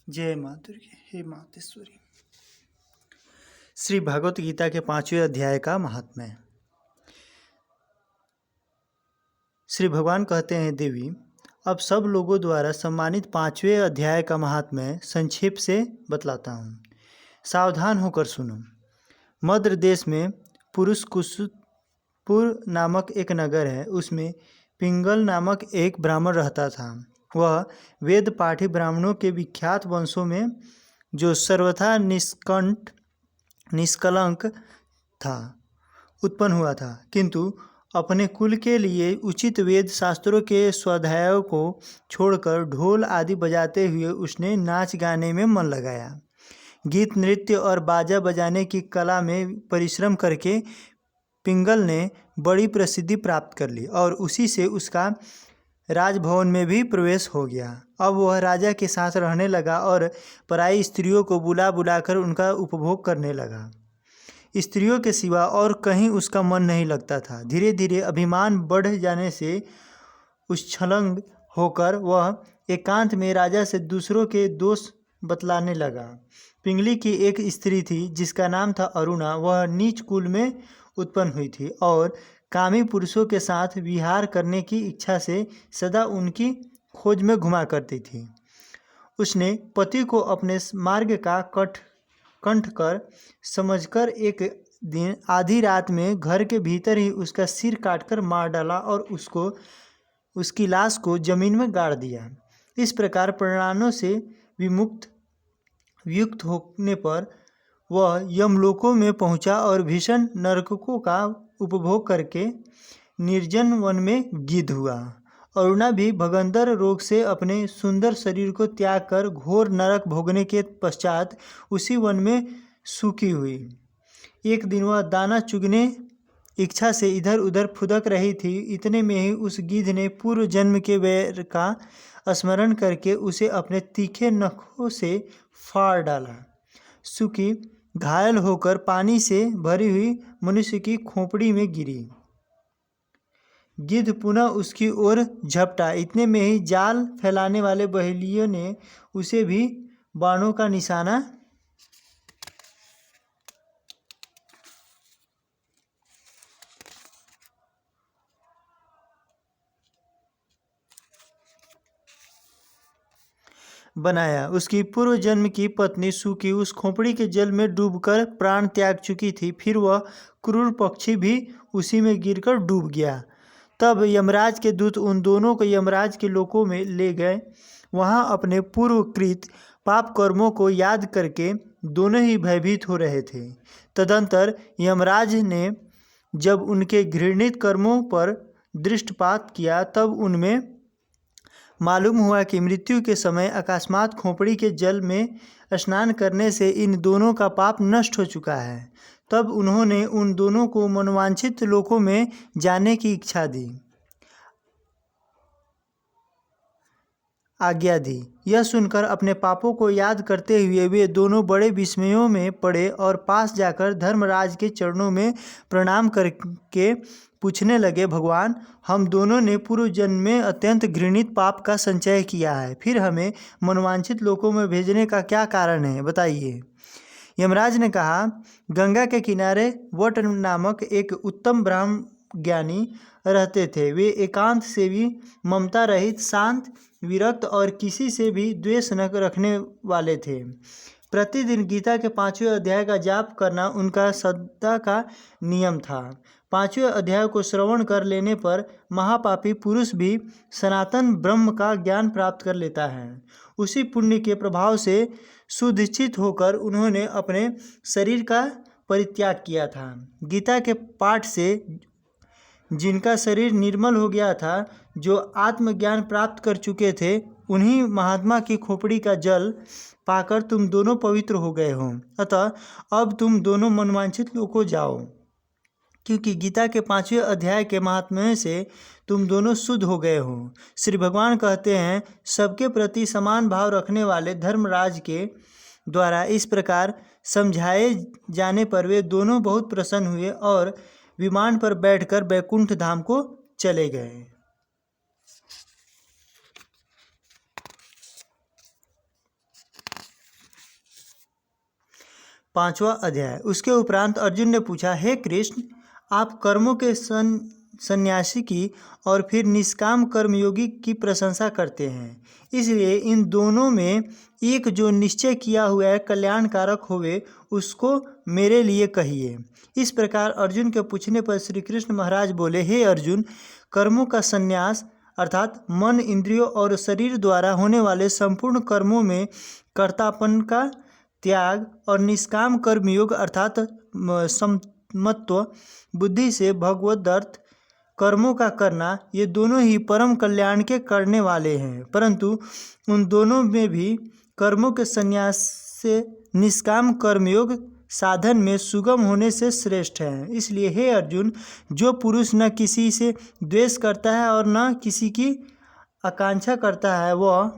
जय माँ दुर्गे। हे मातेश्वरी। श्री भगवत गीता के 5वें अध्याय का महात्म्य। श्री भगवान कहते हैं, देवी, अब सब लोगों द्वारा सम्मानित 5वें अध्याय का महात्म्य संक्षेप से बतलाता हूँ। सावधान होकर सुनो। मद्र देश में पुरुषकुसपुर नामक एक नगर है। उसमें पिंगल नामक एक ब्राह्मण रहता था। वह वेद पाठी ब्राह्मणों के विख्यात वंशों में जो सर्वथा निष्कलंक था उत्पन्न हुआ था, किंतु अपने कुल के लिए उचित वेद शास्त्रों के स्वाध्यायों को छोड़कर ढोल आदि बजाते हुए उसने नाच गाने में मन लगाया। गीत नृत्य और बाजा बजाने की कला में परिश्रम करके पिंगल ने बड़ी प्रसिद्धि प्राप्त कर ली और उसी से उसका राजभवन में भी प्रवेश हो गया। अब वह राजा के साथ रहने लगा और पराई स्त्रियों को बुला बुलाकर उनका उपभोग करने लगा। स्त्रियों के सिवा और कहीं उसका मन नहीं लगता था। धीरे धीरे अभिमान बढ़ जाने से उच्छृंखल होकर वह एकांत में राजा से दूसरों के दोष बतलाने लगा। पिंगली की एक स्त्री थी जिसका नाम था अरुणा। वह नीच कुल में उत्पन्न हुई थी और कामी पुरुषों के साथ विहार करने की इच्छा से सदा उनकी खोज में घुमा करती थी। उसने पति को अपने मार्ग का कंठकर समझकर एक दिन आधी रात में घर के भीतर ही उसका सिर काटकर मार डाला और उसकी लाश को जमीन में गाड़ दिया। इस प्रकार प्राणों से वियुक्त होने पर वह यमलोकों में पहुंचा और भीषण नरकों का उपभोग करके निर्जन वन में गिद्ध हुआ। अरुणा भी भगंदर रोग से अपने सुंदर शरीर को त्याग कर घोर नरक भोगने के पश्चात उसी वन में सूखी हुई। एक दिन वह दाना चुगने इच्छा से इधर उधर फुदक रही थी। इतने में ही उस गिद्ध ने पूर्व जन्म के वैर का स्मरण करके उसे अपने तीखे नखों से फाड़ डाला। सूखी घायल होकर पानी से भरी हुई मनुष्य की खोपड़ी में गिरी। गिद्ध पुनः उसकी ओर झपटा। इतने में ही जाल फैलाने वाले बहेलियों ने उसे भी बाणों का निशाना बनाया। उसकी पूर्व जन्म की पत्नी सूखी उस खोपड़ी के जल में डूबकर प्राण त्याग चुकी थी। फिर वह क्रूर पक्षी भी उसी में गिरकर डूब गया। तब यमराज के दूत उन दोनों को यमराज के लोकों में ले गए। वहां अपने पूर्वकृत पाप कर्मों को याद करके दोनों ही भयभीत हो रहे थे। तदंतर यमराज ने जब उनके घृणित कर्मों पर दृष्टिपात किया तब उनमें मालूम हुआ कि मृत्यु के समय अकस्मात खोपड़ी के जल में स्नान करने से इन दोनों का पाप नष्ट हो चुका है। तब उन्होंने उन दोनों को मनोवांछित लोकों में जाने की आज्ञा दी। यह सुनकर अपने पापों को याद करते हुए वे दोनों बड़े विस्मयों में पड़े और पास जाकर धर्मराज के चरणों में प्रणाम करके पूछने लगे, भगवान, हम दोनों ने पूर्व जन्म में अत्यंत घृणित पाप का संचय किया है, फिर हमें मनवांछित लोकों में भेजने का क्या कारण है, बताइए। यमराज ने कहा, गंगा के किनारे वट नामक एक उत्तम ब्राह्मण ज्ञानी रहते थे। वे एकांत सेवी, ममता रहित, शांत, विरक्त और किसी से भी द्वेष न रखने वाले थे। प्रतिदिन गीता के 5वें अध्याय का जाप करना उनका सदा का नियम था। 5वें अध्याय को श्रवण कर लेने पर महापापी पुरुष भी सनातन ब्रह्म का ज्ञान प्राप्त कर लेता है। उसी पुण्य के प्रभाव से सुधिष्ठित होकर उन्होंने अपने शरीर का परित्याग किया था। गीता के पाठ से जिनका शरीर निर्मल हो गया था, जो आत्मज्ञान प्राप्त कर चुके थे, उन्हीं महात्मा की खोपड़ी का जल पाकर तुम दोनों पवित्र हो गए हो। अतः अब तुम दोनों मनवांछित लोकों जाओ, क्योंकि गीता के 5वें अध्याय के महात्म्य से तुम दोनों शुद्ध हो गए हो। श्री भगवान कहते हैं, सबके प्रति समान भाव रखने वाले धर्मराज के द्वारा इस प्रकार समझाए जाने पर वे दोनों बहुत प्रसन्न हुए और विमान पर बैठकर बैकुंठ धाम को चले गए। 5वां अध्याय। उसके उपरांत अर्जुन ने पूछा, हे कृष्ण, आप कर्मों के सन्यासी की और फिर निष्काम कर्मयोगी की प्रशंसा करते हैं, इसलिए इन दोनों में एक जो निश्चय किया हुआ है कल्याणकारक होवे उसको मेरे लिए कहिए। इस प्रकार अर्जुन के पूछने पर श्री कृष्ण महाराज बोले, हे अर्जुन, कर्मों का संन्यास अर्थात मन, इंद्रियों और शरीर द्वारा होने वाले संपूर्ण कर्मों में कर्तापन का त्याग और निष्काम कर्मयोग अर्थात समत्व बुद्धि से भगवदर्थ कर्मों का करना, ये दोनों ही परम कल्याण के करने वाले हैं। परंतु उन दोनों में भी कर्मों के संन्यास से निष्काम कर्मयोग साधन में सुगम होने से श्रेष्ठ है। इसलिए हे अर्जुन, जो पुरुष न किसी से द्वेष करता है और न किसी की आकांक्षा करता है, वह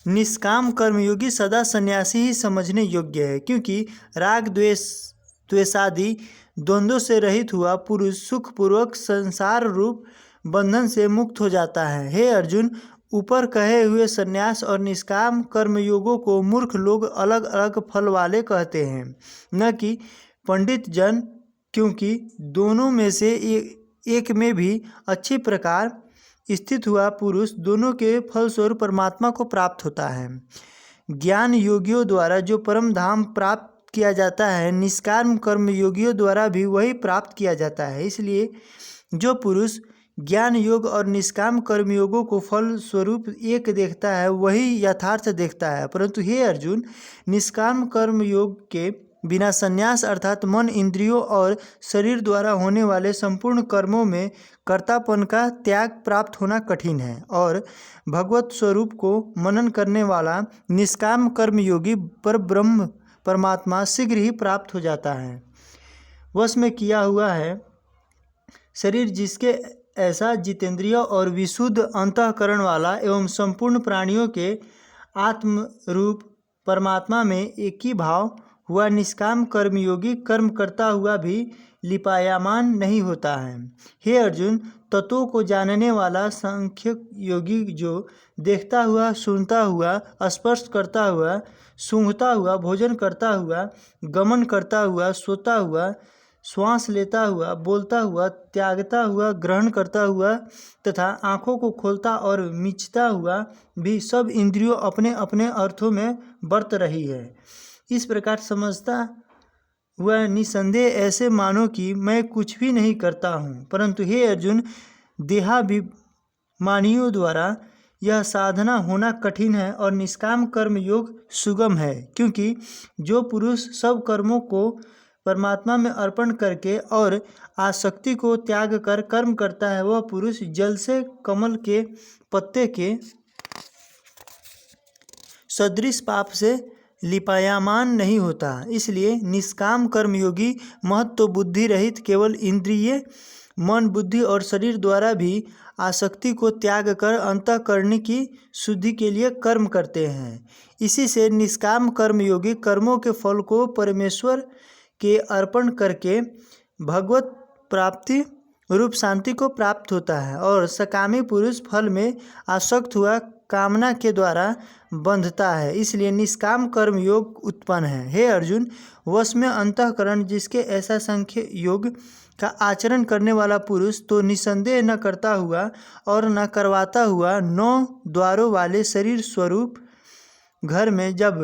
निष्काम कर्मयोगी सदा सन्यासी ही समझने योग्य है, क्योंकि राग द्वेषादि द्वंद्वों से रहित हुआ पुरुष सुखपूर्वक संसार रूप बंधन से मुक्त हो जाता है। हे अर्जुन, ऊपर कहे हुए संन्यास और निष्काम कर्मयोगों को मूर्ख लोग अलग अलग फल वाले कहते हैं, न कि पंडित जन, क्योंकि दोनों में से एक में भी अच्छी प्रकार स्थित हुआ पुरुष दोनों के फलस्वरूप परमात्मा को प्राप्त होता है। ज्ञान योगियों द्वारा जो परम धाम प्राप्त किया जाता है, निष्काम कर्म योगियों द्वारा भी वही प्राप्त किया जाता है। इसलिए जो पुरुष ज्ञान योग और निष्काम कर्म योगों को फल स्वरूप एक देखता है, वही यथार्थ देखता है। परंतु हे अर्जुन, निष्काम कर्म योग के बिना संन्यास अर्थात मन, इंद्रियों और शरीर द्वारा होने वाले संपूर्ण कर्मों में कर्तापन का त्याग प्राप्त होना कठिन है, और भगवत स्वरूप को मनन करने वाला निष्काम कर्म योगी पर ब्रह्म परमात्मा शीघ्र ही प्राप्त हो जाता है। वश में किया हुआ है शरीर जिसके ऐसा जितेंद्रिय और विशुद्ध अंतःकरण वाला एवं संपूर्ण प्राणियों के आत्म रूप परमात्मा में एक ही भाव हुआ निष्काम कर्मयोगी कर्म करता हुआ भी लिपायमान नहीं होता है। हे अर्जुन, तत्वों को जानने वाला सांख्य योगी जो देखता हुआ, सुनता हुआ, स्पर्श करता हुआ, सूंघता हुआ, भोजन करता हुआ, गमन करता हुआ, सोता हुआ, श्वास लेता हुआ, बोलता हुआ, त्यागता हुआ, ग्रहण करता हुआ तथा आँखों को खोलता और मिचता हुआ भी सब इंद्रियों अपने अपने अर्थों में बरत रही है, इस प्रकार समझता हुआ निसंदेह ऐसे मानो कि मैं कुछ भी नहीं करता हूँ। परंतु हे अर्जुन, देहाभिमानियों द्वारा यह साधना होना कठिन है और निष्काम कर्म योग सुगम है, क्योंकि जो पुरुष सब कर्मों को परमात्मा में अर्पण करके और आसक्ति को त्याग कर कर्म करता है, वह पुरुष जल से कमल के पत्ते के सदृश पाप से लिपायमान नहीं होता। इसलिए निष्काम कर्मयोगी महत्व बुद्धि रहित केवल इंद्रिय, मन, बुद्धि और शरीर द्वारा भी आसक्ति को त्याग कर अंतःकरण की शुद्धि के लिए कर्म करते हैं। इसी से निष्काम कर्मयोगी कर्मों के फल को परमेश्वर के अर्पण करके भगवत प्राप्ति रूप शांति को प्राप्त होता है, और सकामी पुरुष फल में आसक्त हुआ कामना के द्वारा बंधता है। इसलिए निष्काम कर्म योग उत्पन्न है। हे अर्जुन, वश में अंतःकरण जिसके ऐसा सांख्य योग का आचरण करने वाला पुरुष तो निसंदेह न करता हुआ और न करवाता हुआ 9 द्वारों वाले शरीर स्वरूप घर में जब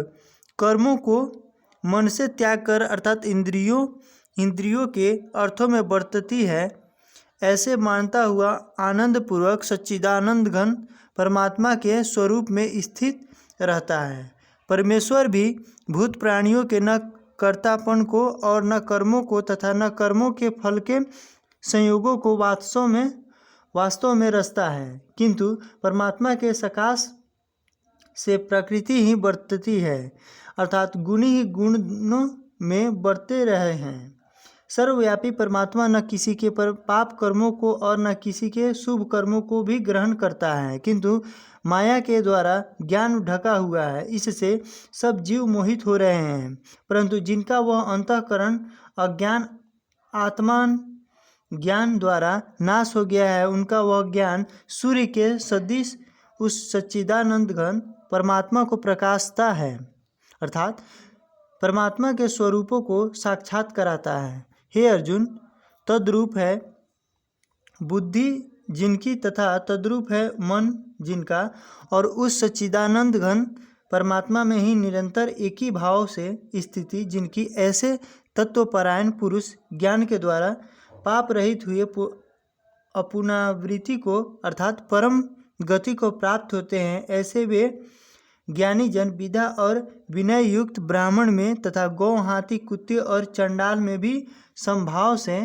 कर्मों को मन से त्याग कर अर्थात इंद्रियों के अर्थों में बरतती है, ऐसे मानता हुआ आनंद पूर्वक सच्चिदानंद घन परमात्मा के स्वरूप में स्थित रहता है। परमेश्वर भी भूत प्राणियों के न कर्तापन को और न कर्मों को तथा न कर्मों के फल के संयोगों को वास्तव में रचता है, किंतु परमात्मा के सकाश से प्रकृति ही बरतती है, अर्थात गुण ही गुणों में बरते रहे हैं। सर्वव्यापी परमात्मा न किसी के पाप कर्मों को और न किसी के शुभ कर्मों को भी ग्रहण करता है, किंतु माया के द्वारा ज्ञान ढका हुआ है, इससे सब जीव मोहित हो रहे हैं। परंतु जिनका वह अंतःकरण अज्ञान आत्मान ज्ञान द्वारा नाश हो गया है, उनका वह ज्ञान सूर्य के सदृश उस सच्चिदानंद घन परमात्मा को प्रकाशता है, अर्थात परमात्मा के स्वरूपों को साक्षात कराता है। हे अर्जुन, तद्रूप है बुद्धि जिनकी तथा तद्रूप है मन जिनका, और उस सच्चिदानंद घन परमात्मा में ही निरंतर एक ही भाव से स्थिति जिनकी, ऐसे तत्वपरायण पुरुष ज्ञान के द्वारा पाप रहित हुए अपुनावृत्ति को अर्थात परम गति को प्राप्त होते हैं। ऐसे वे ज्ञानी जन विद्या और विनय युक्त ब्राह्मण में तथा गौ, हाथी, कुत्ते और चंडाल में भी समभाव से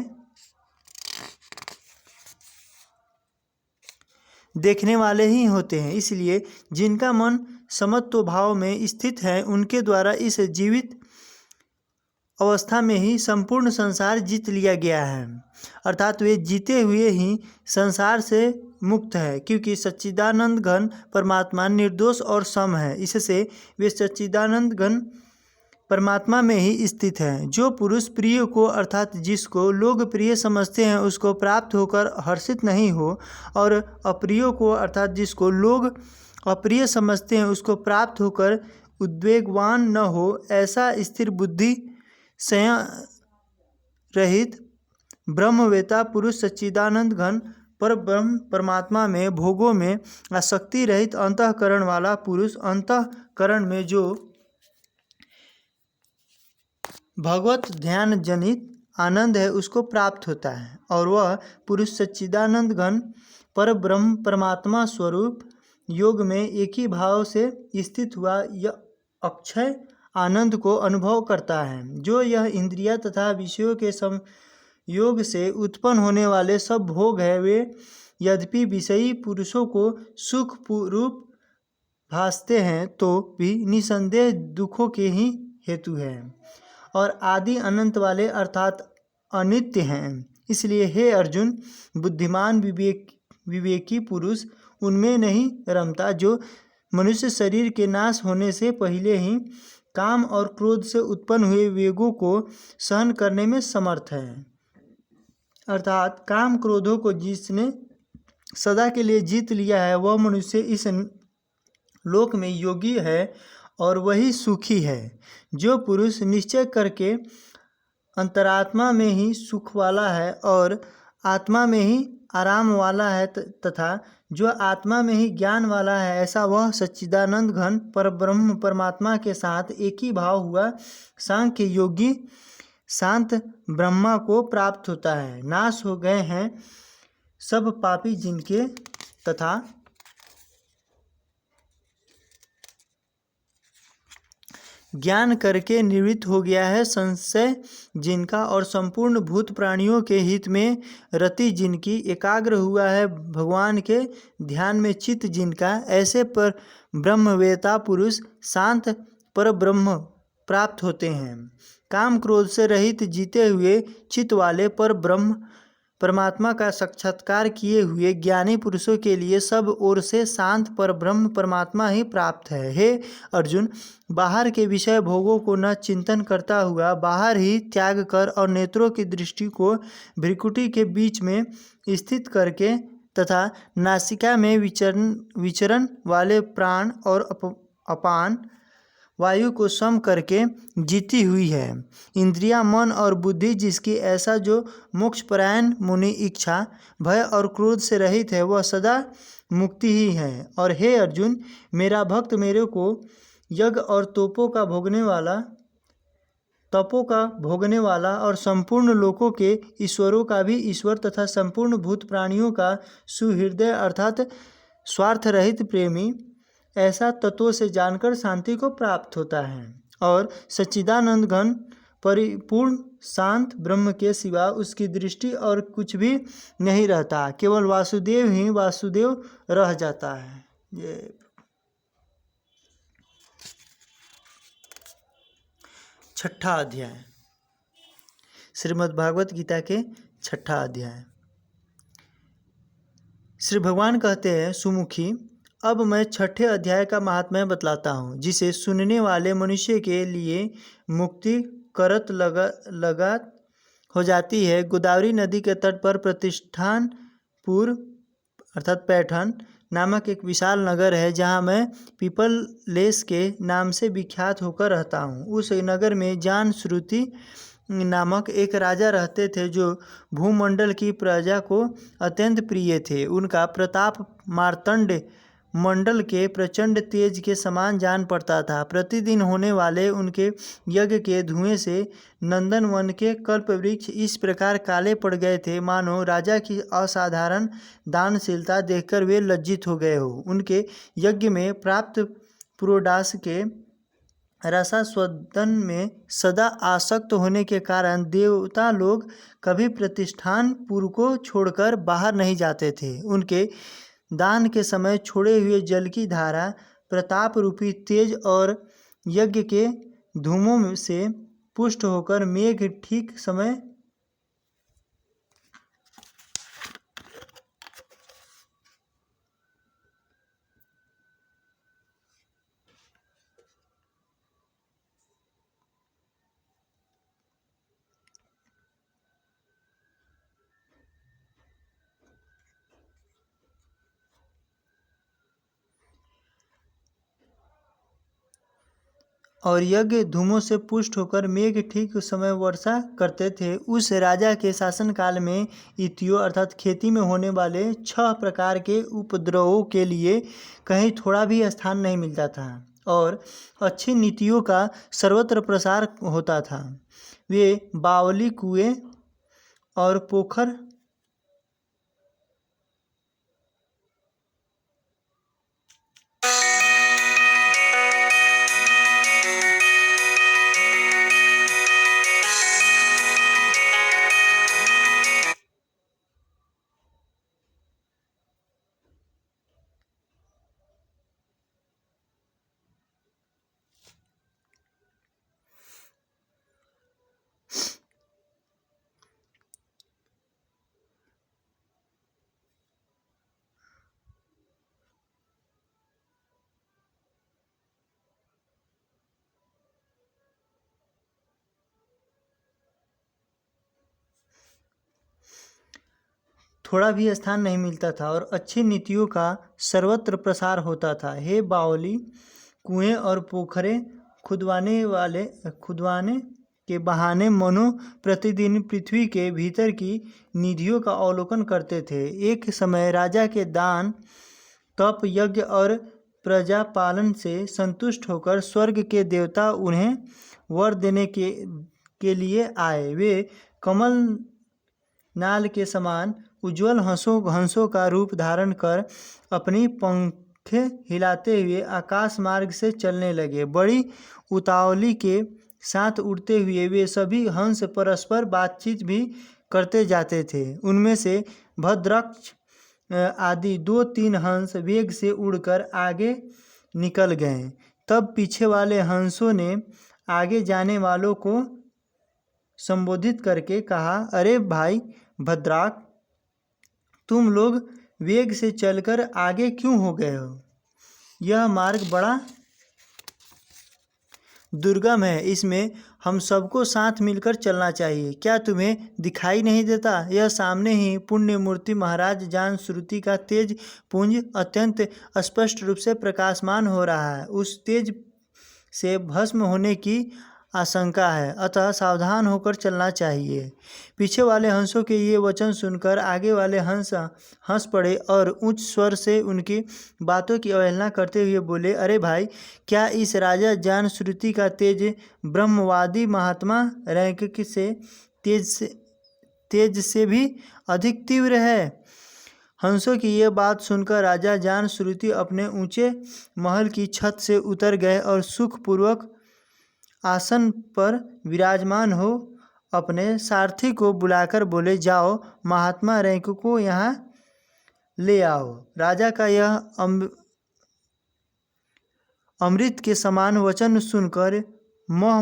देखने वाले ही होते हैं। इसलिए जिनका मन समत्व भाव में स्थित है, उनके द्वारा इस जीवित अवस्था में ही संपूर्ण संसार जीत लिया गया है। अर्थात वे जीते हुए ही संसार से मुक्त है, क्योंकि सच्चिदानंद घन परमात्मा निर्दोष और सम है। इससे वे सच्चिदानंद घन परमात्मा में ही स्थित है। जो पुरुष प्रिय को अर्थात जिसको लोग प्रिय समझते हैं उसको प्राप्त होकर हर्षित नहीं हो, और अप्रिय को अर्थात जिसको लोग अप्रिय समझते हैं उसको प्राप्त होकर उद्वेगवान न हो, ऐसा स्थिर बुद्धि संयम रहित ब्रह्मवेता पुरुष सच्चिदानंद घन पर ब्रह्म परमात्मा में भोगों में आसक्ति रहित अंतःकरण वाला पुरुष अंतःकरण में जो भगवत ध्यान जनित आनंद है उसको प्राप्त होता है, और वह पुरुष सच्चिदानंद घन पर ब्रह्म परमात्मा स्वरूप योग में एक ही भाव से स्थित हुआ यह अक्षय आनंद को अनुभव करता है। जो यह इंद्रिया तथा विषयों के संयोग से उत्पन्न होने वाले सब भोग है, वे यद्यपि विषयी पुरुषों को सुख रूप भासते हैं तो भी निसंदेह दुखों के ही हेतु है और आदि अनंत वाले अर्थात अनित्य हैं। इसलिए हे अर्जुन, बुद्धिमान विवेकी पुरुष उनमें नहीं रमता जो मनुष्य शरीर के नाश होने से पहले ही काम और क्रोध से उत्पन्न हुए वेगों को सहन करने में समर्थ है। अर्थात काम क्रोधों को जिसने सदा के लिए जीत लिया है वह मनुष्य इस लोक में योगी है और वही सुखी है। जो पुरुष निश्चय करके अंतरात्मा में ही सुख वाला है और आत्मा में ही आराम वाला है तथा जो आत्मा में ही ज्ञान वाला है, ऐसा वह सच्चिदानंद घन पर ब्रह्म परमात्मा के साथ एक ही भाव हुआ सांख्य योगी शांत ब्रह्मा को प्राप्त होता है। नाश हो गए हैं सब पापी जिनके तथा ज्ञान करके निवृत्त हो गया है संशय जिनका, और संपूर्ण भूत प्राणियों के हित में रति जिनकी, एकाग्र हुआ है भगवान के ध्यान में चित्त जिनका, ऐसे पर ब्रह्मवेता पुरुष शांत पर ब्रह्म प्राप्त होते हैं। काम क्रोध से रहित जीते हुए चित्त वाले पर ब्रह्म परमात्मा का साक्षात्कार किए हुए ज्ञानी पुरुषों के लिए सब ओर से शांत पर ब्रह्म परमात्मा ही प्राप्त है। हे अर्जुन, बाहर के विषय भोगों को न चिंतन करता हुआ बाहर ही त्याग कर और नेत्रों की दृष्टि को भ्रिकुटी के बीच में स्थित करके तथा नासिका में विचरण वाले प्राण और अपान वायु को सम करके जीती हुई है। इंद्रिया मन और बुद्धि जिसकी, ऐसा जो मोक्षपरायण मुनि इच्छा भय और क्रोध से रहित है वह सदा मुक्ति ही है। और हे अर्जुन, मेरा भक्त मेरे को यज्ञ और तपों का भोगने वाला और संपूर्ण लोकों के ईश्वरों का भी ईश्वर तथा संपूर्ण भूत प्राणियों का सुहृदय अर्थात स्वार्थ रहित प्रेमी, ऐसा तत्वों से जानकर शांति को प्राप्त होता है। और सच्चिदानंद घन परिपूर्ण शांत ब्रह्म के सिवा उसकी दृष्टि और कुछ भी नहीं रहता, केवल वासुदेव ही वासुदेव रह जाता है। ये 6ठा अध्याय श्रीमद् भागवत गीता के 6ठा अध्याय। श्री भगवान कहते हैं, सुमुखी, अब मैं 6ठे अध्याय का महात्म्य बतलाता हूँ, जिसे सुनने वाले मनुष्य के लिए मुक्ति करत लगा हो जाती है। गोदावरी नदी के तट पर प्रतिष्ठानपुर अर्थात पैठन नामक एक विशाल नगर है जहाँ मैं पीपल लेस के नाम से विख्यात होकर रहता हूँ। उस नगर में जान श्रुति नामक एक राजा रहते थे जो भूमंडल की प्रजा को अत्यंत प्रिय थे। उनका प्रताप मार्तंड मंडल के प्रचंड तेज के समान जान पड़ता था। प्रतिदिन होने वाले उनके यज्ञ के धुएं से नंदनवन के कल्प वृक्ष इस प्रकार काले पड़ गए थे मानो राजा की असाधारण दानशीलता देखकर वे लज्जित हो गए हो। उनके यज्ञ में प्राप्त पुरोडास के रसास्वादन में सदा आसक्त होने के कारण देवता लोग कभी प्रतिष्ठान पुर को छोड़कर बाहर नहीं जाते थे। उनके दान के समय छोड़े हुए जल की धारा प्रताप रूपी तेज और यज्ञ के धूमों से पुष्ट होकर मेघ ठीक समय और यज्ञ धूमों से पुष्ट होकर मेघ ठीक उस समय वर्षा करते थे। उस राजा के शासनकाल में इतियों अर्थात खेती में होने वाले 6 प्रकार के उपद्रवों के लिए कहीं थोड़ा भी स्थान नहीं मिलता था और अच्छी नीतियों का सर्वत्र प्रसार होता था। वे बावली, कुएं और पोखर थोड़ा भी स्थान नहीं मिलता था और अच्छी नीतियों का सर्वत्र प्रसार होता था। हे बावली, कुएं और पोखरे खुदवाने के बहाने मनु प्रतिदिन पृथ्वी के भीतर की निधियों का अवलोकन करते थे। एक समय राजा के दान, तप, यज्ञ और प्रजा पालन से संतुष्ट होकर स्वर्ग के देवता उन्हें वर देने के लिए आए। वे कमल नाल के समान उज्ज्वल हंसों का रूप धारण कर अपनी पंखें हिलाते हुए आकाश मार्ग से चलने लगे। बड़ी उतावली के साथ उड़ते हुए वे सभी हंस परस्पर बातचीत भी करते जाते थे। उनमें से भद्रक्ष आदि 2-3 हंस वेग से उड़कर आगे निकल गए। तब पीछे वाले हंसों ने आगे जाने वालों को संबोधित करके कहा, अरे भाई भद्राक, तुम लोग वेग से चलकर आगे क्यों हो गए हो? यह मार्ग बड़ा दुर्गम है, इसमें हम सबको साथ मिलकर चलना चाहिए। क्या तुम्हें दिखाई नहीं देता? यह सामने ही पुण्य मूर्ति महाराज जान श्रुति का तेज पुंज अत्यंत स्पष्ट रूप से प्रकाशमान हो रहा है। उस तेज से भस्म होने की आशंका है, अतः सावधान होकर चलना चाहिए। पीछे वाले हंसों के ये वचन सुनकर आगे वाले हंस हंस पड़े और उच्च स्वर से उनकी बातों की अवहेलना करते हुए बोले, अरे भाई, क्या इस राजा जान श्रुति का तेज ब्रह्मवादी महात्मा रैंक से तेज से भी अधिक तीव्र है? हंसों की ये बात सुनकर राजा जान श्रुति अपने ऊंचे महल की छत से उतर गए और सुखपूर्वक आसन पर विराजमान हो अपने सारथी को बुलाकर बोले, जाओ महात्मा रैंक को यहाँ ले आओ। राजा का यह अमृत के समान वचन सुनकर मोह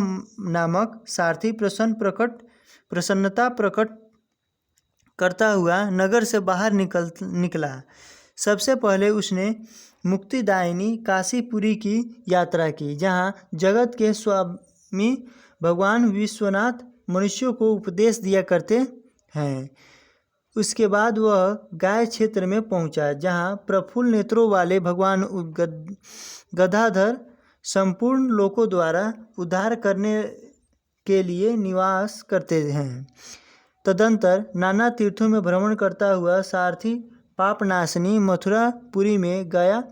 नामक सारथी प्रसन्नता प्रकट करता हुआ नगर से बाहर निकला। सबसे पहले उसने मुक्तिदायिनी काशीपुरी की यात्रा की, जहाँ जगत के स्वामी भगवान विश्वनाथ मनुष्यों को उपदेश दिया करते हैं। उसके बाद वह गाय क्षेत्र में पहुंचा, जहां प्रफुल्ल नेत्रों वाले भगवान गदाधर संपूर्ण लोकों द्वारा उद्धार करने के लिए निवास करते हैं। तदंतर नाना तीर्थों में भ्रमण करता हुआ सारथी पापनाशनी मथुरापुरी में गया।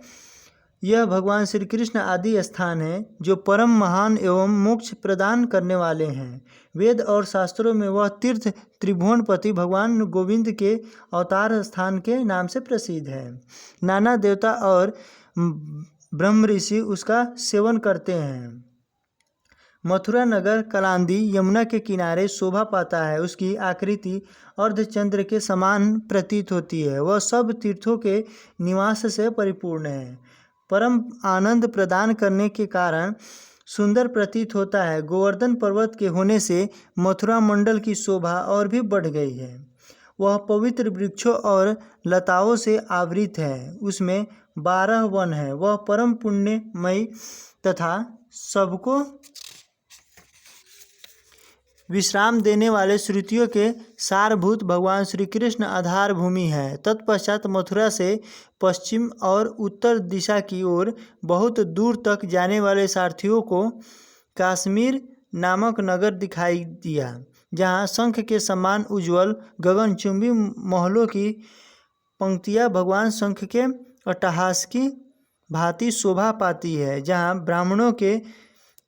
यह भगवान श्री कृष्ण आदि स्थान है जो परम महान एवं मोक्ष प्रदान करने वाले हैं। वेद और शास्त्रों में वह तीर्थ त्रिभुवनपति भगवान गोविंद के अवतार स्थान के नाम से प्रसिद्ध है। नाना देवता और ब्रह्म ऋषि उसका सेवन करते हैं। मथुरा नगर कलांदी यमुना के किनारे शोभा पाता है। उसकी आकृति अर्धचंद्र के समान प्रतीत होती है। वह सब तीर्थों के निवास से परिपूर्ण है। परम आनंद प्रदान करने के कारण सुंदर प्रतीत होता है। गोवर्धन पर्वत के होने से मथुरा मंडल की शोभा और भी बढ़ गई है। वह पवित्र वृक्षों और लताओं से आवृत है। उसमें 12 वन है। वह परम पुण्यमयी तथा सबको विश्राम देने वाले श्रुतियों के सारभूत भगवान श्री कृष्ण आधार भूमि है। तत्पश्चात मथुरा से पश्चिम और उत्तर दिशा की ओर बहुत दूर तक जाने वाले सारथियों को काश्मीर नामक नगर दिखाई दिया, जहाँ शंख के समान उज्ज्वल गगनचुंबी महलों की पंक्तियाँ भगवान शंख के अट्टहास की भांति शोभा पाती है। जहाँ ब्राह्मणों के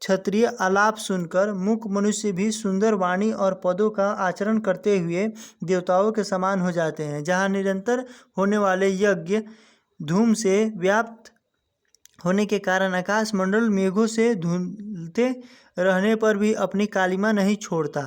क्षत्रिय आलाप सुनकर मूक मनुष्य भी सुंदर वाणी और पदों का आचरण करते हुए देवताओं के समान हो जाते हैं। जहाँ निरंतर होने वाले यज्ञ धूम से व्याप्त होने के कारण आकाश मंडल मेघों से धुलते रहने पर भी अपनी कालिमा नहीं छोड़ता।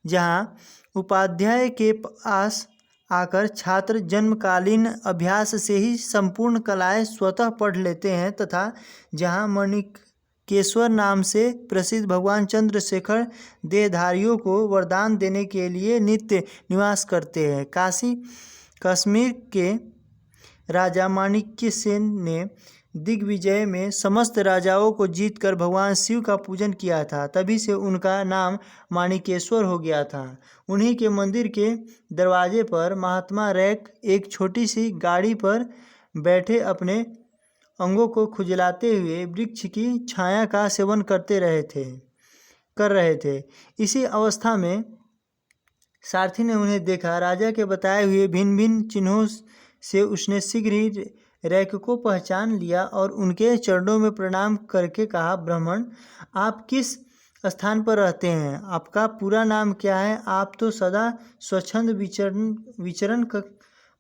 जहाँ उपाध्याय के पास आकर छात्र जन्मकालीन अभ्यास से ही संपूर्ण कलाएं स्वतः पढ़ लेते हैं, तथा जहाँ मणिकेश्वर नाम से प्रसिद्ध भगवान चंद्रशेखर देहधारियों को वरदान देने के लिए नित्य निवास करते हैं। कश्मीर के राजा माणिक्यसेन ने दिग्विजय में समस्त राजाओं को जीतकर भगवान शिव का पूजन किया था। तभी से उनका नाम माणिकेश्वर हो गया था। उन्हीं के मंदिर के दरवाजे पर महात्मा रैक एक छोटी सी गाड़ी पर बैठे अपने अंगों को खुजलाते हुए वृक्ष की छाया का सेवन कर रहे थे। इसी अवस्था में सारथी ने उन्हें देखा। राजा के बताए हुए भिन्न भिन्न चिन्हों से उसने शीघ्र ही रैक को पहचान लिया और उनके चरणों में प्रणाम करके कहा, ब्राह्मण, आप किस स्थान पर रहते हैं? आपका पूरा नाम क्या है? आप तो सदा स्वच्छंद विचरण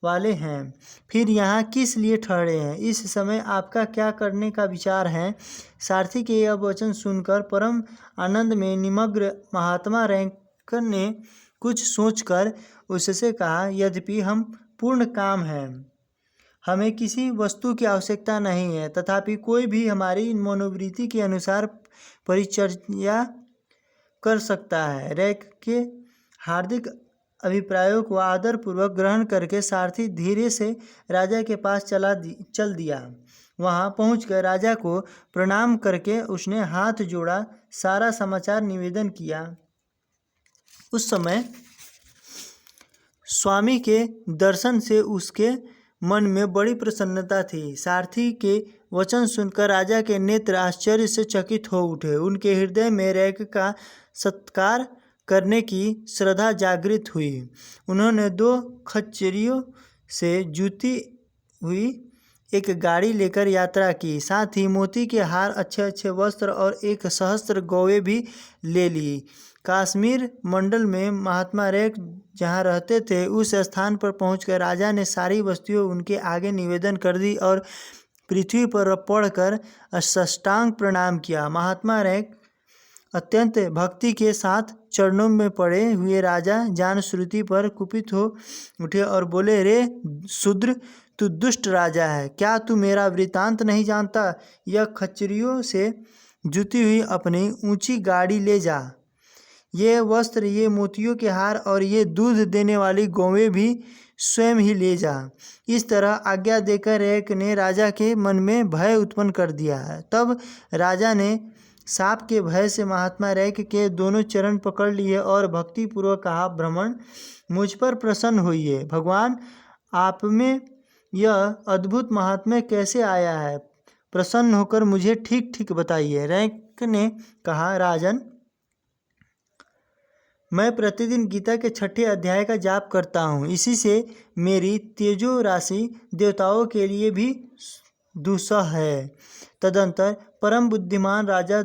वाले हैं, फिर यहाँ किस लिए ठहरे हैं? इस समय आपका क्या करने का विचार है? सारथी के यह वचन सुनकर परम आनंद में निमग्न महात्मा रैक ने कुछ सोचकर उससे कहा, यद्यपि हम पूर्ण काम हैं, हमें किसी वस्तु की आवश्यकता नहीं है, तथापि कोई भी हमारी मनोवृत्ति के अनुसार परिचर्या कर सकता है। रैक के हार्दिक अभिप्रायों को आदरपूर्वक ग्रहण करके सारथी धीरे से राजा के पास चल दिया। वहां पहुंचकर राजा को प्रणाम करके उसने हाथ जोड़ा, सारा समाचार निवेदन किया। उस समय स्वामी के दर्शन से उसके मन में बड़ी प्रसन्नता थी। सारथी के वचन सुनकर राजा के नेत्र आश्चर्य से चकित हो उठे। उनके हृदय में रैक का सत्कार करने की श्रद्धा जागृत हुई। उन्होंने 2 खच्चरियों से जुती हुई एक गाड़ी लेकर यात्रा की। साथ ही मोती के हार, अच्छे अच्छे वस्त्र और 1 सहस्त्र गौवें भी ले ली। कश्मीर मंडल में महात्मा रैक जहाँ रहते थे, उस स्थान पर पहुंचकर राजा ने सारी वस्तुएं उनके आगे निवेदन कर दी और पृथ्वी पर पड़कर साष्टांग प्रणाम किया। महात्मा रैक अत्यंत भक्ति के साथ चरणों में पड़े हुए राजा जानश्रुति पर कुपित हो उठे और बोले, रे शूद्र, तू दुष्ट राजा है, क्या तू मेरा वृतांत नहीं जानता? यह खच्चरियों से जुती हुई अपनी ऊंची गाड़ी ले जा। ये वस्त्र, ये मोतियों के हार और ये दूध देने वाली गौवें भी स्वयं ही ले जा। इस तरह आज्ञा देकर रैक ने राजा के मन में भय उत्पन्न कर दिया। तब राजा ने सांप के भय से महात्मा रैक के दोनों चरण पकड़ लिए और भक्तिपूर्वक कहा, ब्राह्मण, मुझ पर प्रसन्न होइए। भगवान, आप में यह अद्भुत महात्म्य कैसे आया है? प्रसन्न होकर मुझे ठीक ठीक बताइए। रैक ने कहा, राजन, मैं प्रतिदिन गीता के 6ठे अध्याय का जाप करता हूँ। इसी से मेरी तेजो राशि देवताओं के लिए भी दुस्सह है। तदंतर परम बुद्धिमान राजा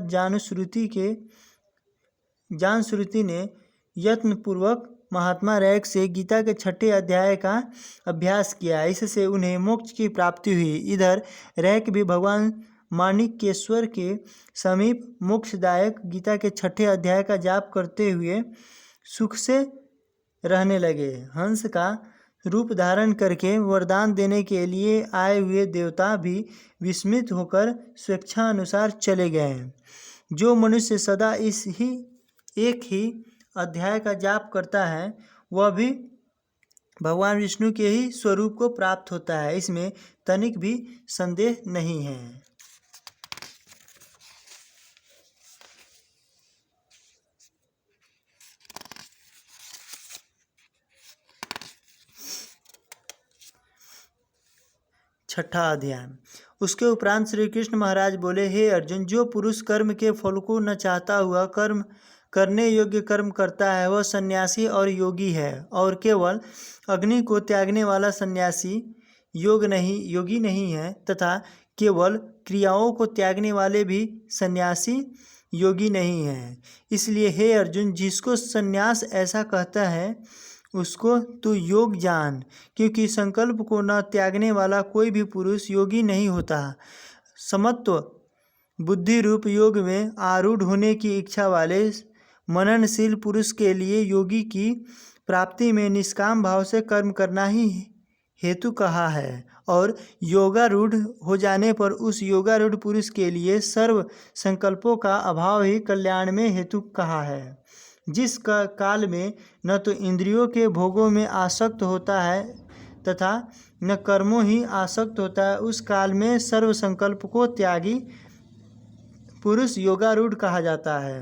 जानश्रुति ने यत्नपूर्वक महात्मा रैक से गीता के 6ठे अध्याय का अभ्यास किया। इससे उन्हें मोक्ष की प्राप्ति हुई। इधर रैक भी भगवान माणिक्येश्वर के समीप मोक्षदायक गीता के 6ठे अध्याय का जाप करते हुए सुख से रहने लगे। हंस का रूप धारण करके वरदान देने के लिए आए हुए देवता भी विस्मित होकर स्वेच्छानुसार चले गए। जो मनुष्य सदा एक ही अध्याय का जाप करता है वह भी भगवान विष्णु के ही स्वरूप को प्राप्त होता है, इसमें तनिक भी संदेह नहीं है। छठा अध्याय। उसके उपरांत श्री कृष्ण महाराज बोले, हे अर्जुन, जो पुरुष कर्म के फल को न चाहता हुआ कर्म करने योग्य कर्म करता है वह सन्यासी और योगी है, और केवल अग्नि को त्यागने वाला सन्यासी योगी नहीं है, तथा केवल क्रियाओं को त्यागने वाले भी सन्यासी योगी नहीं है। इसलिए हे अर्जुन, जिसको सन्यास ऐसा कहता है उसको तू योग जान, क्योंकि संकल्प को न त्यागने वाला कोई भी पुरुष योगी नहीं होता। समत्व बुद्धि रूप योग में आरूढ़ होने की इच्छा वाले मननशील पुरुष के लिए योगी की प्राप्ति में निष्काम भाव से कर्म करना ही हेतु कहा है, और योगारूढ़ हो जाने पर उस योगारूढ़ पुरुष के लिए सर्व संकल्पों का अभाव ही कल्याण में हेतु कहा है। जिस काल में न तो इंद्रियों के भोगों में आसक्त होता है तथा न कर्मों ही आसक्त होता है, उस काल में सर्व संकल्प को त्यागी पुरुष योगारूढ़ कहा जाता है।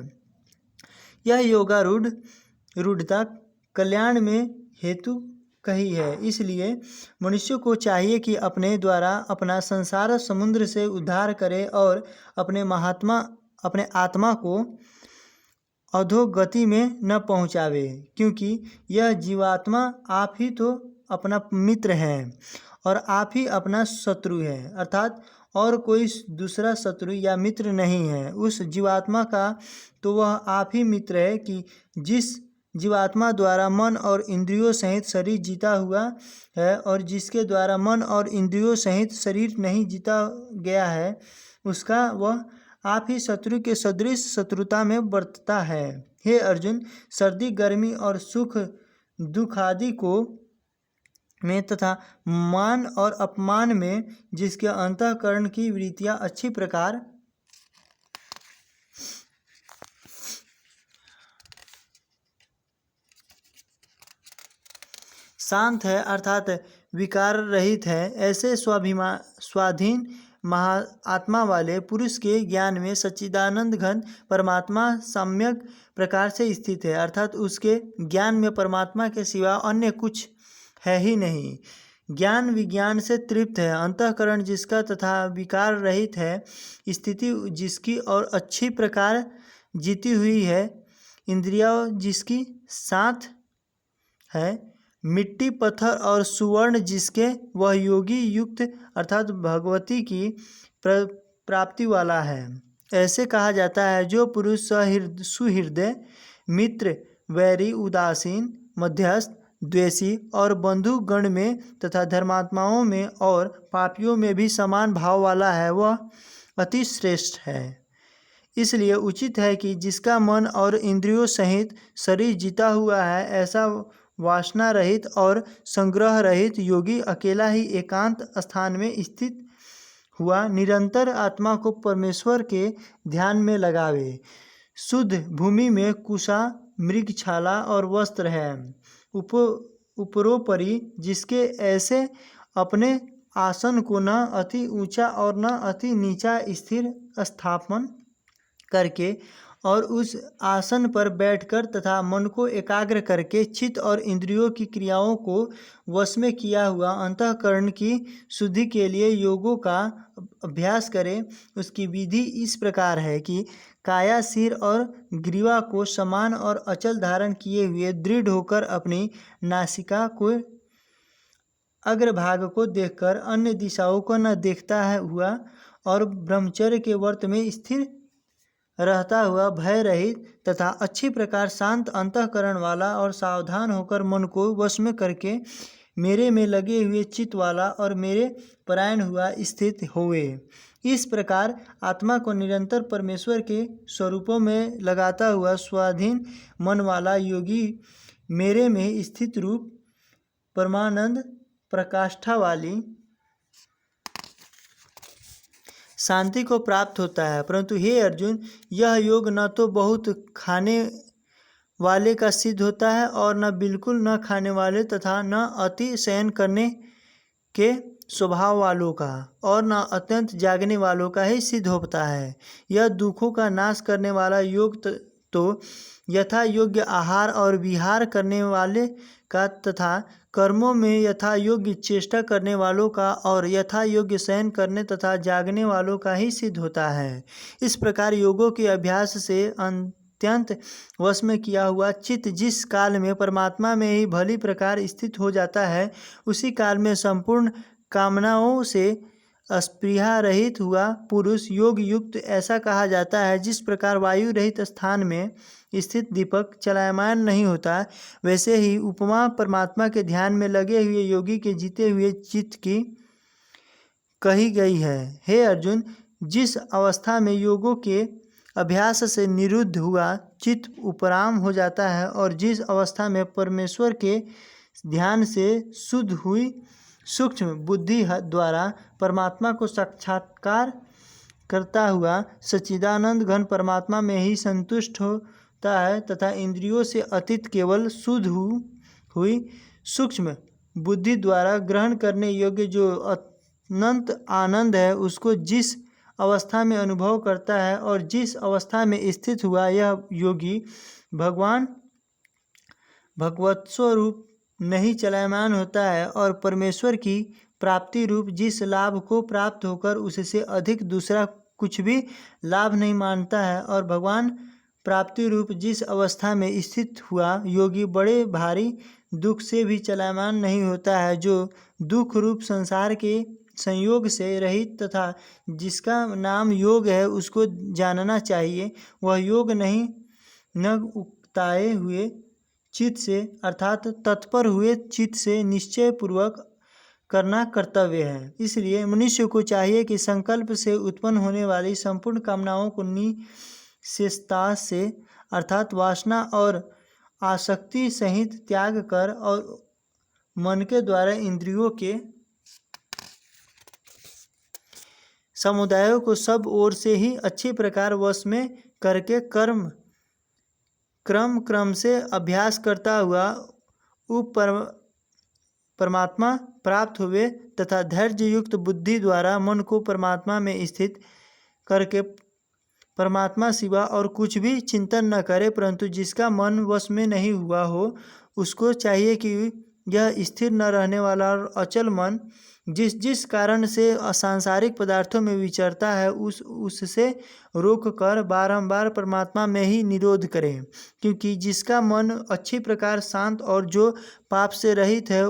यह योगारूढ़ता कल्याण में हेतु कही है। इसलिए मनुष्य को चाहिए कि अपने द्वारा अपना संसार समुद्र से उद्धार करे और अपने आत्मा को अधोगति में न पहुँचावे, क्योंकि यह जीवात्मा आप ही तो अपना मित्र है और आप ही अपना शत्रु है, अर्थात और कोई दूसरा शत्रु या मित्र नहीं है। उस जीवात्मा का तो वह आप ही मित्र है कि जिस जीवात्मा द्वारा मन और इंद्रियों सहित शरीर जीता हुआ है, और जिसके द्वारा मन और इंद्रियों सहित शरीर नहीं जीता गया है, उसका वह आप ही शत्रु के सदृश शत्रुता में बरतता है। हे अर्जुन, सर्दी गर्मी और सुख दुख आदि को में तथा मान और अपमान में जिसके अंतःकरण की वृत्तियां अच्छी प्रकार शांत है, अर्थात विकार रहित है, ऐसे स्वाधीन आत्मा वाले पुरुष के ज्ञान में सच्चिदानंद घन परमात्मा सम्यक प्रकार से स्थित है, अर्थात उसके ज्ञान में परमात्मा के सिवा अन्य कुछ है ही नहीं। ज्ञान विज्ञान से तृप्त है, अंतःकरण जिसका तथा विकार रहित है, स्थिति जिसकी और अच्छी प्रकार जीती हुई है, इंद्रियां जिसकी साथ है, मिट्टी पत्थर और सुवर्ण जिसके, वह योगी युक्त अर्थात भगवती की प्राप्ति वाला है। ऐसे कहा जाता है, जो पुरुष सुहृदय मित्र वैरी उदासीन मध्यस्थ द्वेषी और बंधु गण में तथा धर्मात्माओं में और पापियों में भी समान भाव वाला है, वह अति श्रेष्ठ है। इसलिए उचित है कि जिसका मन और इंद्रियों सहित शरीर जीता हुआ है, ऐसा वासना रहित और संग्रह रहित योगी अकेला ही एकांत स्थान में स्थित हुआ निरंतर आत्मा को परमेश्वर के ध्यान में लगावे। शुद्ध भूमि में कुशा मृगछाला और वस्त्र है, उपरोपरि जिसके ऐसे अपने आसन को न अति ऊंचा और न अति नीचा स्थिर स्थापन करके और उस आसन पर बैठकर तथा मन को एकाग्र करके चित्त और इंद्रियों की क्रियाओं को वश में किया हुआ अंतःकरण की शुद्धि के लिए योगों का अभ्यास करें। उसकी विधि इस प्रकार है कि काया, सिर और ग्रीवा को समान और अचल धारण किए हुए दृढ़ होकर अपनी नासिका को अग्रभाग को देखकर अन्य दिशाओं को न देखता है हुआ और ब्रह्मचर्य के व्रत में स्थिर रहता हुआ भय रहित तथा अच्छी प्रकार शांत अंतःकरण वाला और सावधान होकर मन को वश में करके मेरे में लगे हुए चित्त वाला और मेरे परायण हुआ स्थित होवे। इस प्रकार आत्मा को निरंतर परमेश्वर के स्वरूपों में लगाता हुआ स्वाधीन मन वाला योगी मेरे में स्थित रूप परमानंद प्रकाष्ठा वाली शांति को प्राप्त होता है। परंतु हे अर्जुन, यह योग न तो बहुत खाने वाले का सिद्ध होता है और न बिल्कुल न खाने वाले तथा न अति शयन करने के स्वभाव वालों का और न अत्यंत जागने वालों का ही सिद्ध होता है। यह दुखों का नाश करने वाला योग तो यथा योग्य आहार और विहार करने वाले का तथा कर्मों में यथा योग्य चेष्टा करने वालों का और यथा योग्य शयन करने तथा जागने वालों का ही सिद्ध होता है। इस प्रकार योगों के अभ्यास से अत्यंत वश में किया हुआ चित्त जिस काल में परमात्मा में ही भली प्रकार स्थित हो जाता है, उसी काल में संपूर्ण कामनाओं से अस्पृहा रहित हुआ पुरुष योग युक्त ऐसा कहा जाता है। जिस प्रकार वायु रहित स्थान में स्थित दीपक चलायमान नहीं होता, वैसे ही उपमा परमात्मा के ध्यान में लगे हुए योगी के जीते हुए चित्त की कही गई है। हे अर्जुन, जिस अवस्था में योगों के अभ्यास से निरुद्ध हुआ चित्त उपराम हो जाता है और जिस अवस्था में परमेश्वर के ध्यान से शुद्ध हुई सूक्ष्म बुद्धि द्वारा परमात्मा को साक्षात्कार करता हुआ सच्चिदानंद घन परमात्मा में ही संतुष्ट होता है तथा इंद्रियों से अतीत केवल शुद्ध हुई सूक्ष्म बुद्धि द्वारा ग्रहण करने योग्य जो अनंत आनंद है, उसको जिस अवस्था में अनुभव करता है और जिस अवस्था में स्थित हुआ यह योगी भगवत्स्वरूप नहीं चलायमान होता है और परमेश्वर की प्राप्ति रूप जिस लाभ को प्राप्त होकर उससे अधिक दूसरा कुछ भी लाभ नहीं मानता है और भगवान प्राप्ति रूप जिस अवस्था में स्थित हुआ योगी बड़े भारी दुख से भी चलायमान नहीं होता है, जो दुख रूप संसार के संयोग से रहित तथा जिसका नाम योग है उसको जानना चाहिए। वह योग नहीं न उकताए हुए चित्त से अर्थात तत्पर हुए चित्त से निश्चय पूर्वक करना कर्तव्य है। इसलिए मनुष्य को चाहिए कि संकल्प से उत्पन्न होने वाली संपूर्ण कामनाओं को निःशेषता से अर्थात वासना और आसक्ति सहित त्याग कर और मन के द्वारा इंद्रियों के समुदायों को सब ओर से ही अच्छी प्रकार वश में करके क्रम से अभ्यास करता हुआ परमात्मा प्राप्त हुए तथा धैर्य युक्त बुद्धि द्वारा मन को परमात्मा में स्थित करके परमात्मा सिवा और कुछ भी चिंतन न करे। परंतु जिसका मन वश में नहीं हुआ हो उसको चाहिए कि यह स्थिर न रहने वाला और अचल मन जिस कारण से सांसारिक पदार्थों में विचरता है उससे रोक कर बारंबार परमात्मा में ही निरोध करें। क्योंकि जिसका मन अच्छी प्रकार शांत और जो पाप से रहित है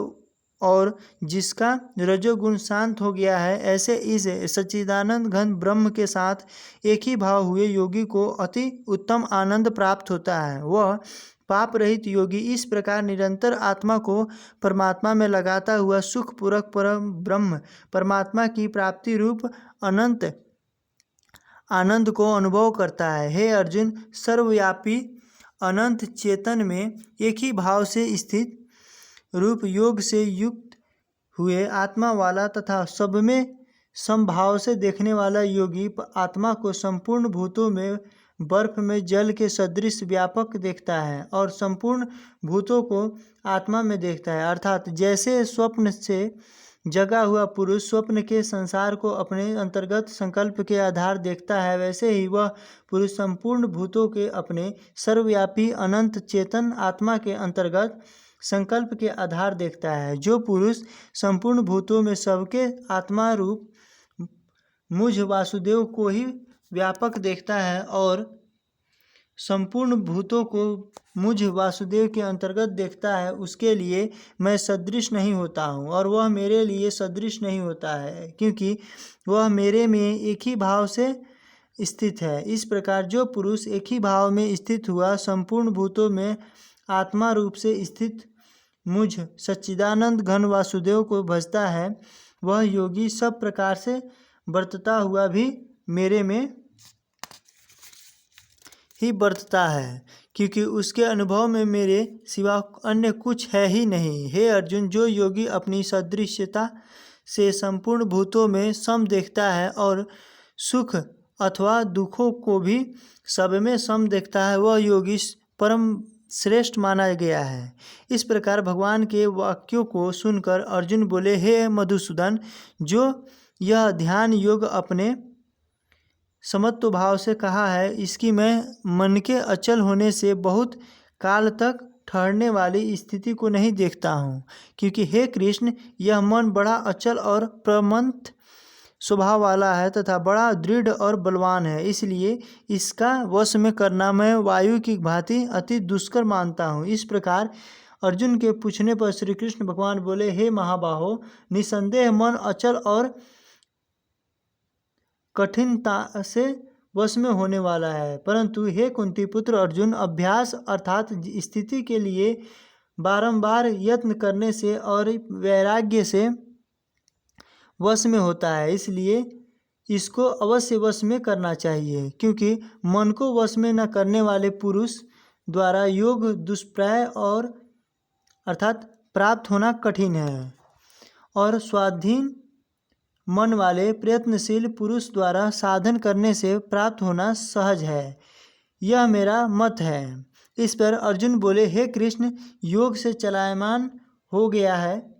और जिसका रजोगुण शांत हो गया है, ऐसे इस सच्चिदानंद घन ब्रह्म के साथ एक ही भाव हुए योगी को अति उत्तम आनंद प्राप्त होता है। वह पाप रहित योगी इस प्रकार निरंतर आत्मा को परमात्मा में लगाता हुआ सुखपूर्वक परम ब्रह्म परमात्मा की प्राप्ति रूप अनंत आनंद को अनुभव करता है। हे अर्जुन, सर्वव्यापी अनंत चेतन में एक ही भाव से स्थित रूप योग से युक्त हुए आत्मा वाला तथा सब में समभाव से देखने वाला योगी आत्मा को संपूर्ण भूतों में बर्फ में जल के सदृश व्यापक देखता है और संपूर्ण भूतों को आत्मा में देखता है। अर्थात जैसे स्वप्न से जगा हुआ पुरुष स्वप्न के संसार को अपने अंतर्गत संकल्प के आधार देखता है, वैसे ही वह पुरुष संपूर्ण भूतों के अपने सर्वव्यापी अनंत चेतन आत्मा के अंतर्गत संकल्प के आधार देखता है। जो पुरुष संपूर्ण भूतों में सबके आत्मा रूप मुझ वासुदेव को ही व्यापक देखता है और संपूर्ण भूतों को मुझ वासुदेव के अंतर्गत देखता है, उसके लिए मैं सदृश नहीं होता हूँ और वह मेरे लिए सदृश नहीं होता है, क्योंकि वह मेरे में एक ही भाव से स्थित है। इस प्रकार जो पुरुष एक ही भाव में स्थित हुआ संपूर्ण भूतों में आत्मा रूप से स्थित मुझ सच्चिदानंद घन वासुदेव को भजता है, वह योगी सब प्रकार से बरतता हुआ भी मेरे में ही बरतता है, क्योंकि उसके अनुभव में मेरे सिवा अन्य कुछ है ही नहीं। हे अर्जुन, जो योगी अपनी सदृश्यता से संपूर्ण भूतों में सम देखता है और सुख अथवा दुखों को भी सब में सम देखता है, वह योगी परम श्रेष्ठ माना गया है। इस प्रकार भगवान के वाक्यों को सुनकर अर्जुन बोले, हे मधुसूदन, जो यह ध्यान योग अपने समत्व भाव से कहा है, इसकी मैं मन के अचल होने से बहुत काल तक ठहरने वाली स्थिति को नहीं देखता हूँ, क्योंकि हे कृष्ण, यह मन बड़ा अचल और प्रमथ स्वभाव वाला है तथा बड़ा दृढ़ और बलवान है, इसलिए इसका वश में करना मैं वायु की भांति अति दुष्कर मानता हूँ। इस प्रकार अर्जुन के पूछने पर श्री कृष्ण भगवान बोले, हे महाबाहो, निसंदेह मन अचल और कठिनता से वश में होने वाला है, परंतु हे कुंती पुत्र अर्जुन, अभ्यास अर्थात स्थिति के लिए बारंबार यत्न करने से और वैराग्य से वश में होता है, इसलिए इसको अवश्य वश में करना चाहिए, क्योंकि मन को वश में न करने वाले पुरुष द्वारा योग दुष्प्राय और अर्थात प्राप्त होना कठिन है और स्वाधीन मन वाले प्रयत्नशील पुरुष द्वारा साधन करने से प्राप्त होना सहज है। यह मेरा मत है। इस पर अर्जुन बोले, हे कृष्ण, योग से चलायमान हो गया है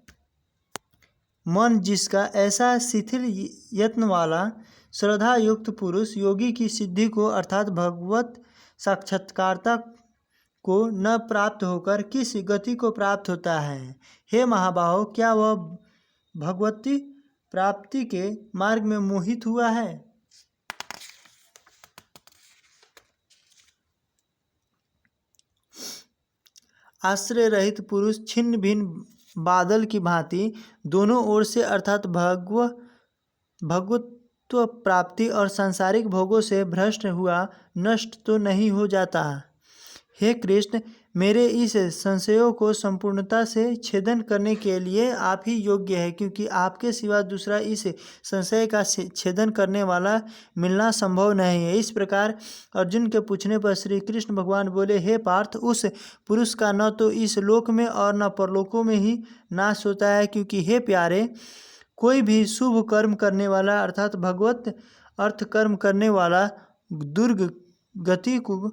मन जिसका, ऐसा शिथिल यत्न वाला श्रद्धा युक्त पुरुष योगी की सिद्धि को अर्थात भगवत साक्षात्कारता को न प्राप्त होकर किस गति को प्राप्त होता है? हे महाबाहो, क्या वह भगवती प्राप्ति के मार्ग में मोहित हुआ है? आश्रय रहित पुरुष छिन्न भिन्न बादल की भांति दोनों ओर से अर्थात भगवत्व प्राप्ति और सांसारिक भोगों से भ्रष्ट हुआ नष्ट तो नहीं हो जाता। हे कृष्ण, मेरे इस संशयों को संपूर्णता से छेदन करने के लिए आप ही योग्य है, क्योंकि आपके सिवा दूसरा इस संशय का छेदन करने वाला मिलना संभव नहीं है। इस प्रकार अर्जुन के पूछने पर श्री कृष्ण भगवान बोले, हे पार्थ, उस पुरुष का न तो इस लोक में और न परलोकों में ही नाश होता है, क्योंकि हे प्यारे, कोई भी शुभ कर्म करने वाला अर्थात भगवत अर्थ कर्म करने वाला दुर्गति को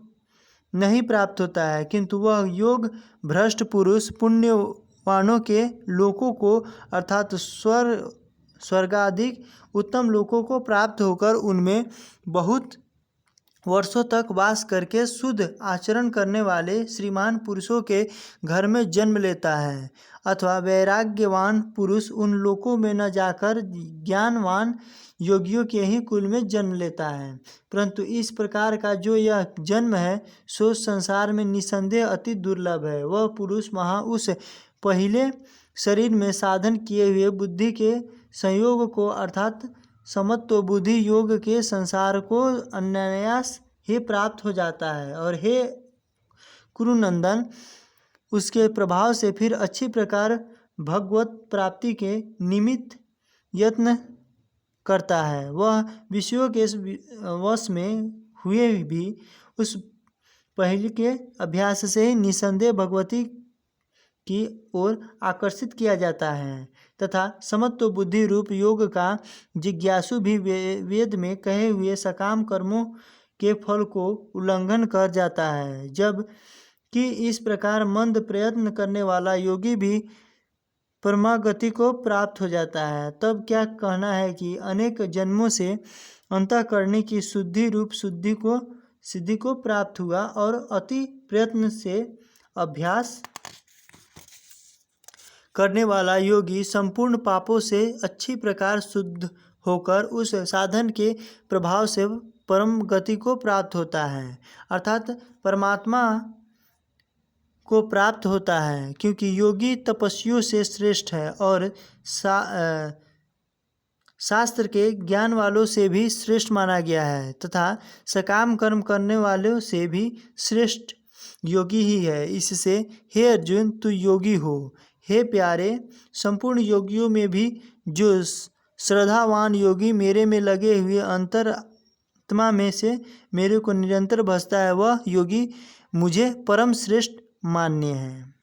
नहीं प्राप्त होता है, किंतु वह योग भ्रष्ट पुरुष पुण्यवानों के लोकों को अर्थात स्वर्गाधिक उत्तम लोकों को प्राप्त होकर उनमें बहुत वर्षों तक वास करके शुद्ध आचरण करने वाले श्रीमान पुरुषों के घर में जन्म लेता है, अथवा वैराग्यवान पुरुष उन लोकों में न जाकर ज्ञानवान योगियों के ही कुल में जन्म लेता है। परंतु इस प्रकार का जो यह जन्म है सो संसार में निसंदेह अति दुर्लभ है। वह पुरुष वहाँ उस पहले शरीर में साधन किए हुए बुद्धि के संयोग को अर्थात समत्व बुद्धि योग के संसार को अनायास ही प्राप्त हो जाता है, और हे कुरुनंदन, उसके प्रभाव से फिर अच्छी प्रकार भगवत प्राप्ति के निमित्त यत्न करता है। वह विषयों के वश में हुए भी उस पहले के अभ्यास से ही निसंदेह भगवती की ओर आकर्षित किया जाता है, तथा समत्व बुद्धि रूप योग का जिज्ञासु भी वेद में कहे हुए सकाम कर्मों के फल को उल्लंघन कर जाता है। जब कि इस प्रकार मंद प्रयत्न करने वाला योगी भी परमागति को प्राप्त हो जाता है। तब क्या कहना है कि अनेक जन्मों से अंतःकरण की शुद्धि रूप सिद्धि को प्राप्त हुआ और अति प्रयत्न से अभ्यास करने वाला योगी संपूर्ण पापों से अच्छी प्रकार शुद्ध होकर उस साधन के प्रभाव से परम गति को प्राप्त होता है, अर्थात परमात्मा को प्राप्त होता है, क्योंकि योगी तपस्वियों से श्रेष्ठ है और शास्त्र के ज्ञान वालों से भी श्रेष्ठ माना गया है तथा सकाम कर्म करने वालों से भी श्रेष्ठ योगी ही है। इससे हे अर्जुन, तू योगी हो। हे प्यारे, संपूर्ण योगियों में भी जो श्रद्धावान योगी मेरे में लगे हुए अंतरात्मा में से मेरे को निरंतर भजता है, वह योगी मुझे परम श्रेष्ठ मान्य है।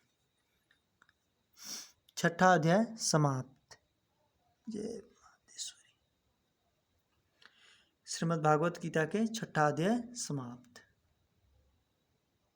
6ठा अध्याय समाप्त। जय श्रीमद् भागवत गीता के 6ठा अध्याय समाप्त।